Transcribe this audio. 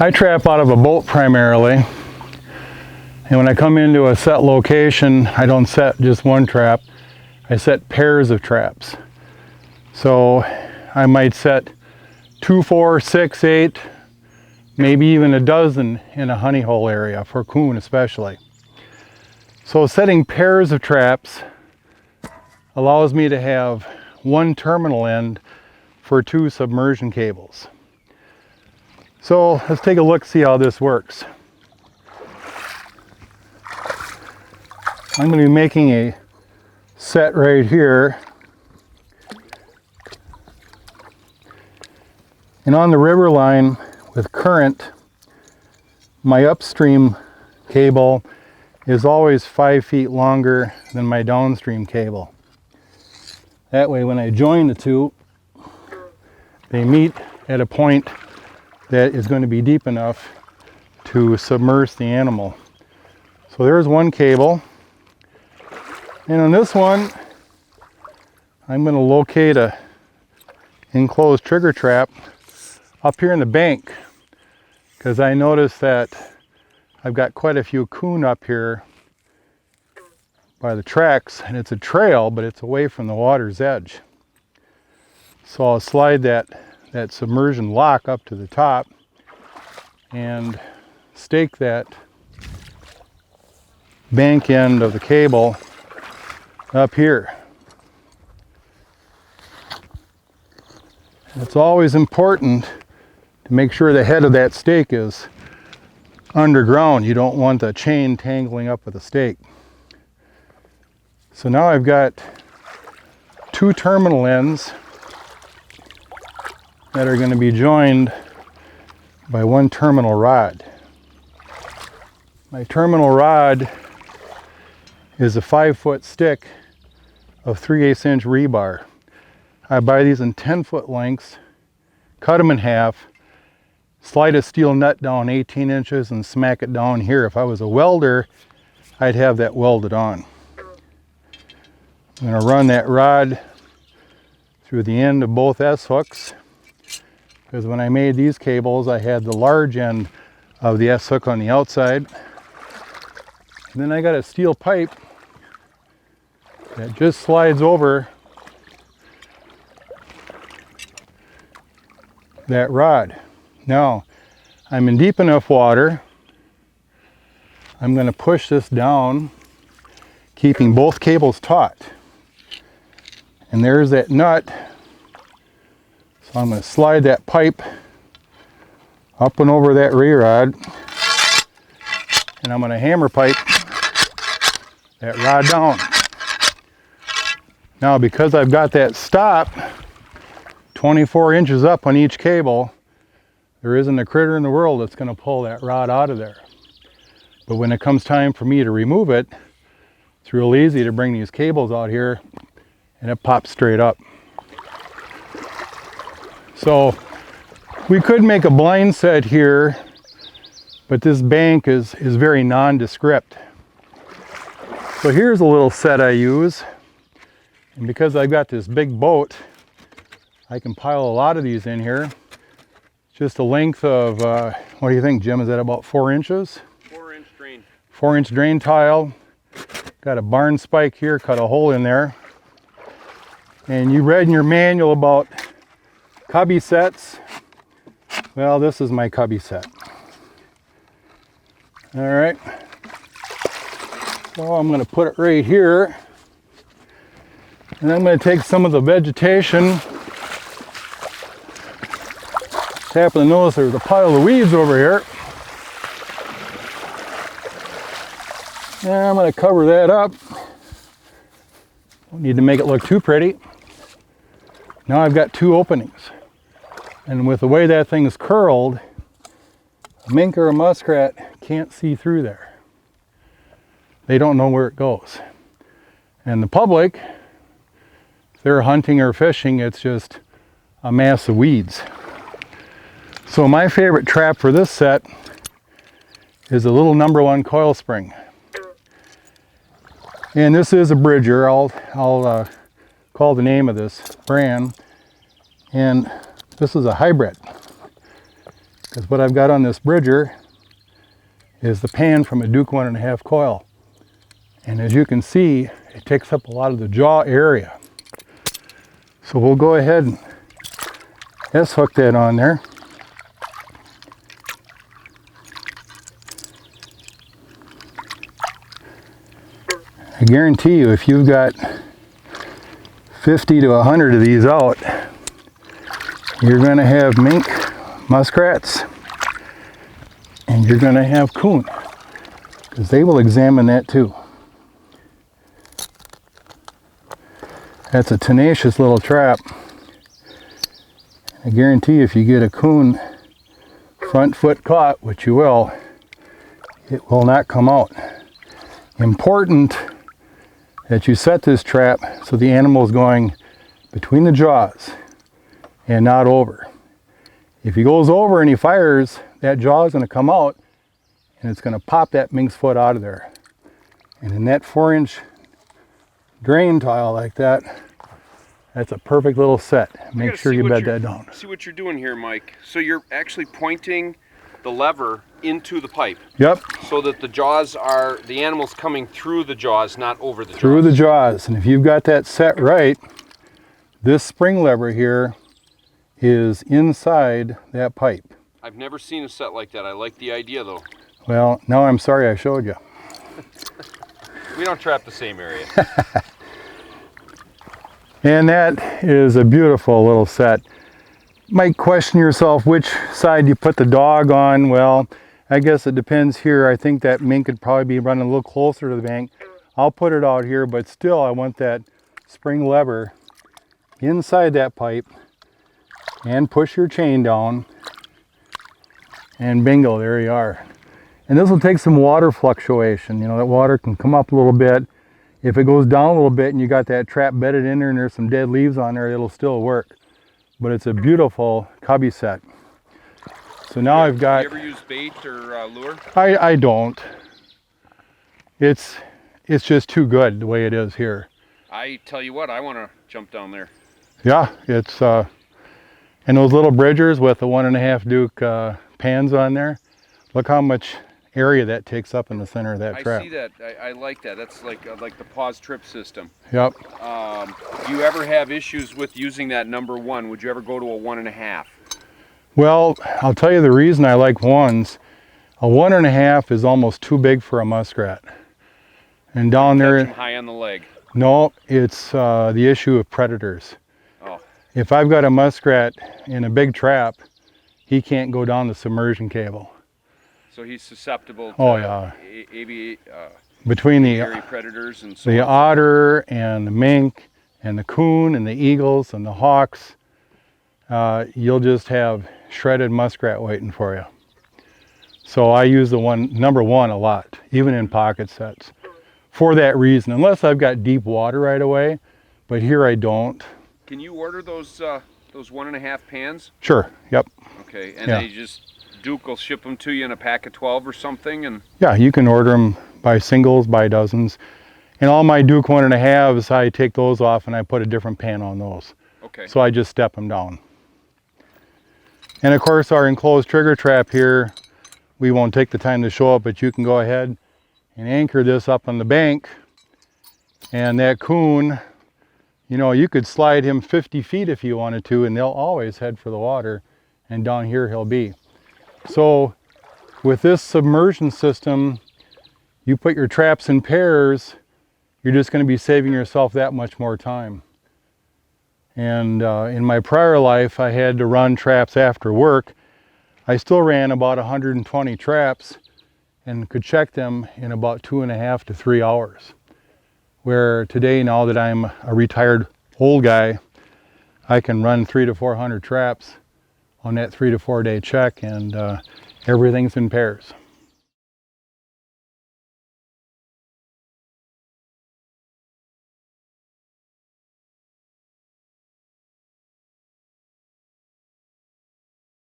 I trap out of a boat primarily, and when I come into a set location, I don't set just one trap, I set pairs of traps. So I might set 2, 4, 6, 8, maybe even a dozen in a honey hole area, for coon especially. So setting pairs of traps allows me to have one terminal end for 2 submersion cables. So let's take a look, see how this works. I'm going to be making a set right here. And on the river line with current, my upstream cable is always 5 feet longer than my downstream cable. That way when I join the two, they meet at a point that is going to be deep enough to submerge the animal. So there's one cable. And on this one, I'm going to locate a enclosed trigger trap up here in the bank, because I noticed that I've got quite a few coon up here by the tracks, and it's a trail, but it's away from the water's edge. So I'll slide that submersion lock up to the top and stake that bank end of the cable up here. It's always important to make sure the head of that stake is underground. You don't want the chain tangling up with the stake. So now I've got 2 terminal ends that are going to be joined by 1 terminal rod. My terminal rod is a 5-foot stick of 3/8 inch rebar. I buy these in 10-foot lengths, cut them in half, slide a steel nut down 18 inches and smack it down here. If I was a welder, I'd have that welded on. I'm going to run that rod through the end of both S-hooks, because when I made these cables, I had the large end of the S-hook on the outside. And then I got a steel pipe that just slides over that rod. Now, I'm in deep enough water. I'm going to push this down, keeping both cables taut. And there's that nut. So I'm going to slide that pipe up and over that rear rod, and I'm going to hammer pipe that rod down. Now, because I've got that stop 24 inches up on each cable, there isn't a critter in the world that's going to pull that rod out of there. But when it comes time for me to remove it, it's real easy to bring these cables out here and it pops straight up. So we could make a blind set here, but this bank is very nondescript. So here's a little set I use, and because I've got this big boat, I can pile a lot of these in here. Just a length of, what do you think, Jim? Is that about 4 inches? 4-inch drain. 4-inch drain tile. Got a barn spike here, cut a hole in there. And you read in your manual about cubby sets. Well, this is my cubby set. All right. So I'm going to put it right here. And I'm going to take some of the vegetation. Just happen to notice there's a pile of weeds over here. And I'm going to cover that up. Don't need to make it look too pretty. Now I've got 2 openings. And with the way that thing's curled, a mink or a muskrat can't see through there. They don't know where it goes. And the public, if they're hunting or fishing, it's just a mass of weeds. So my favorite trap for this set is a little #1 coil spring. And this is a Bridger. I'll call the name of this brand. And this is a hybrid. Because what I've got on this bridger is the pan from a Duke 1.5 coil. And as you can see, it takes up a lot of the jaw area. So we'll go ahead and S-hook that on there. I guarantee you, if you've got 50 to 100 of these out, you're going to have mink, muskrats, and you're going to have coon, because they will examine that too. That's a tenacious little trap. I guarantee if you get a coon front foot caught, which you will, it will not come out. Important that you set this trap so the animal is going between the jaws and not over. If he goes over and he fires, that jaw is going to come out and it's going to pop that mink's foot out of there. And in that 4-inch drain tile like that, that's a perfect little set. Make sure you bed that down. See what you're doing here, Mike. So you're actually pointing the lever into the pipe. Yep. So that the jaws are, the animal's coming through the jaws, not over the jaws. Through the jaws. And if you've got that set right, this spring lever here is inside that pipe. I've never seen a set like that. I like the idea though. Well, now I'm sorry I showed you. We don't trap the same area. And that is a beautiful little set. Might question yourself which side you put the dog on. Well, I guess it depends here. I think that mink could probably be running a little closer to the bank. I'll put it out here, but still I want that spring lever inside that pipe, and push your chain down, and bingo, there you are. And this will take some water fluctuation. You know, that water can come up a little bit. If it goes down a little bit and you got that trap bedded in there and there's some dead leaves on there, it'll still work. But it's a beautiful cubby set. So now I've got... Do you ever use bait or lure? I don't. It's just too good the way it is here. I tell you what, I want to jump down there. Yeah, it's... and those little bridgers with the 1.5 Duke pans on there, look how much area that takes up in the center of that trap. I see that. I like that. That's like the pause trip system. Yep. Do you ever have issues with using that number 1? Would you ever go to a 1.5? Well, I'll tell you the reason I like ones. A 1.5 is almost too big for a muskrat. And down there... high on the leg. No, it's the issue of predators. Oh. If I've got a muskrat in a big trap, he can't go down the submersion cable. So he's susceptible to between the predators and so the on. otter and the mink and the coon and the eagles and the hawks, you'll just have shredded muskrat waiting for you. So I use the number 1 a lot, even in pocket sets, for that reason. Unless I've got deep water right away, but here I don't. Can you order those 1.5 pans? Sure. Yep. Okay, and they just... Duke will ship them to you in a pack of 12 or something, and yeah, you can order them by singles, by dozens. And all my Duke 1.5s, I take those off and I put a different pan on those. Okay. So I just step them down. And of course, our enclosed trigger trap here, we won't take the time to show it, but you can go ahead and anchor this up on the bank. And that coon, you know, you could slide him 50 feet if you wanted to, and they'll always head for the water, and down here he'll be. So with this submersion system, you put your traps in pairs, you're just going to be saving yourself that much more time. And in my prior life, I had to run traps after work. I still ran about 120 traps and could check them in about 2.5 to 3 hours. Where today, now that I'm a retired old guy, I can run 300 to 400 traps on that 3 to 4 day check, and everything's in pairs.